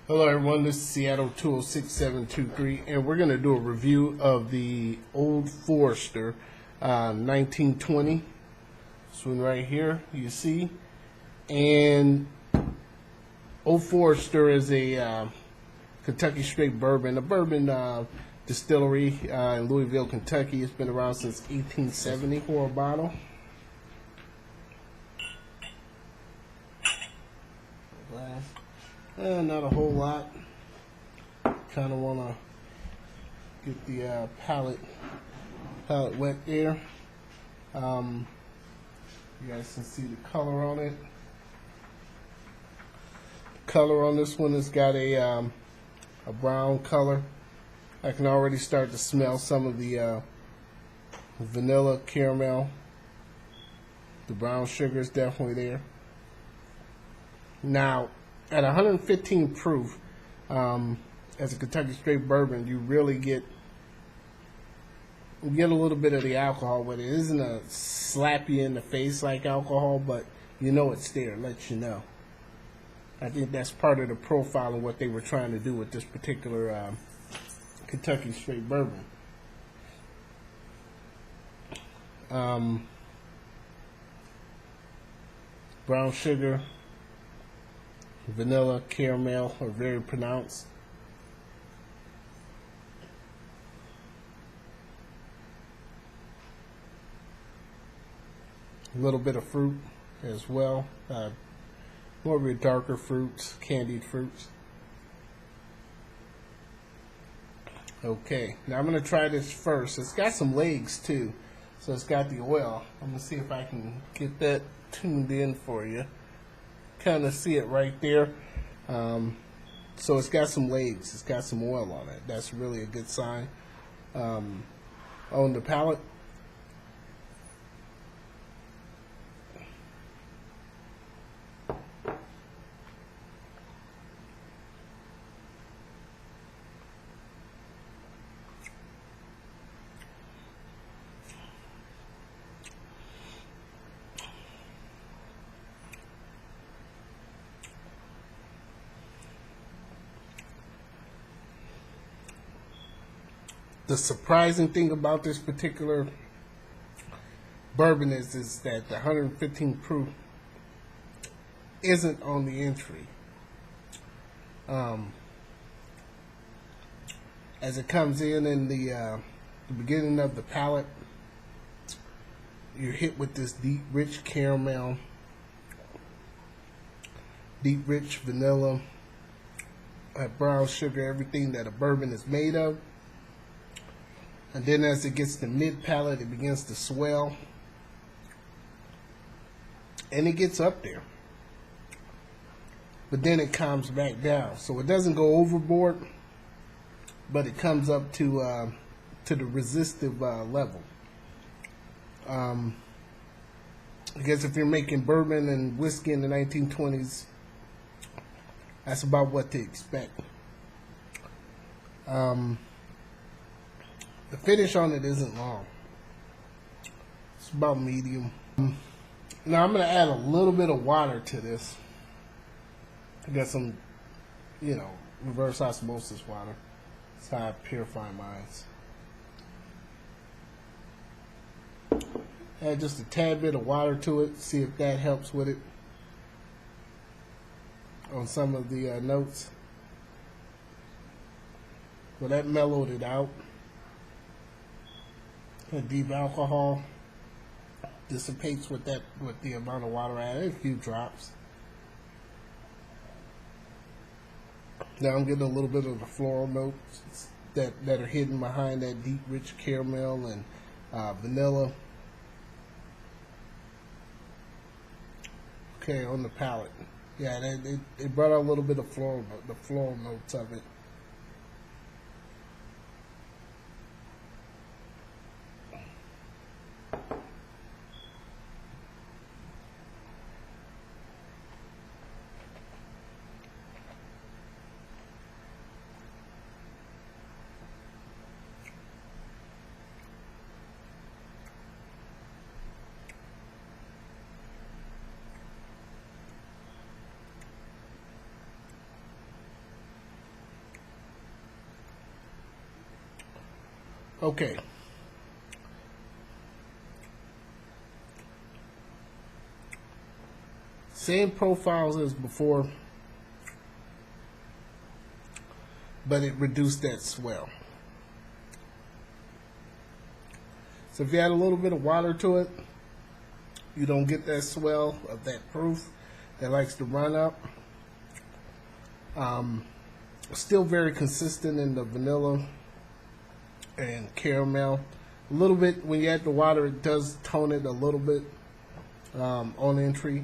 Hello everyone, this is Seattle 206723, and we're going to do a review of the Old Forester 1920. This one right here, you see. And Old Forester is a Kentucky straight bourbon, a bourbon distillery in Louisville, Kentucky. It's been around since 1870 for a bottle. Glass. Not a whole lot. Kind of want to get the palate wet there. You guys can see the color on it. The color on this one has got a brown color. I can already start to smell some of the vanilla caramel. The brown sugar is definitely there. Now, at 115 proof, as a Kentucky straight bourbon, you really get a little bit of the alcohol with it. It isn't a slap you in the face like alcohol, but you know it's there. It lets you know. I think that's part of the profile of what they were trying to do with this particular Kentucky straight bourbon. Brown sugar, vanilla, caramel are very pronounced. A little bit of fruit as well. More of your darker fruits, candied fruits. Okay, now I'm going to try this first. It's got some legs too, so it's got the oil. I'm going to see if I can get that tuned in for you. Kind of see it right there. So it's got some legs. It's got some oil on it. That's really a good sign. On the palate, the surprising thing about this particular bourbon is that the 115 proof isn't on the entry. As it comes in the beginning of the palate, you're hit with this deep, rich caramel, deep, rich vanilla, brown sugar, everything that a bourbon is made of. And then as it gets to mid palate, it begins to swell. And it gets up there. But then it calms back down. So it doesn't go overboard, but it comes up to the resistive level. I guess if you're making bourbon and whiskey in the 1920s, that's about what to expect. The finish on it isn't long. It's about medium. Now I'm going to add a little bit of water to this. I got some, reverse osmosis water. That's how I purify mine. Add just a tad bit of water to it. See if that helps with it on some of the notes. Well, that mellowed it out. Deep alcohol dissipates with the amount of water added, a few drops. Now I'm getting a little bit of the floral notes that are hidden behind that deep, rich caramel and vanilla. Okay, on the palate, yeah, it brought out a little bit of the floral notes of it. Okay. Same profiles as before, but it reduced that swell. So if you add a little bit of water to it, you don't get that swell of that proof that likes to run up. Still very consistent in the vanilla and caramel. A little bit, when you add the water, it does tone it a little bit on entry.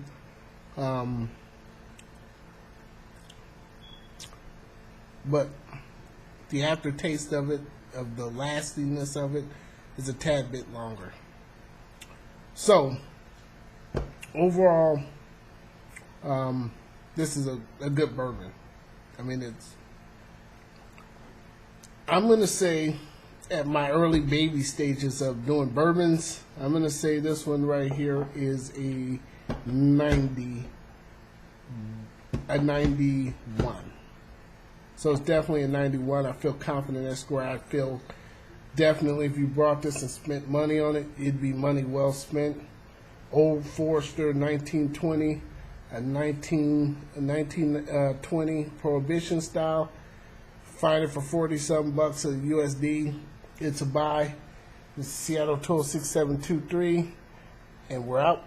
But the aftertaste of it, of the lastiness of it, is a tad bit longer. So overall, this is a good bourbon. I mean, I'm going to say, at my early baby stages of doing bourbons, I'm going to say this one right here is a 91. So it's definitely a 91. I feel confident that's where I feel. Definitely, if you brought this and spent money on it, it'd be money well spent. Old Forester 1920, a 1920 Prohibition style. Find it for 40-something bucks at USD. It's a buy. This is Seattle 26723, and we're out.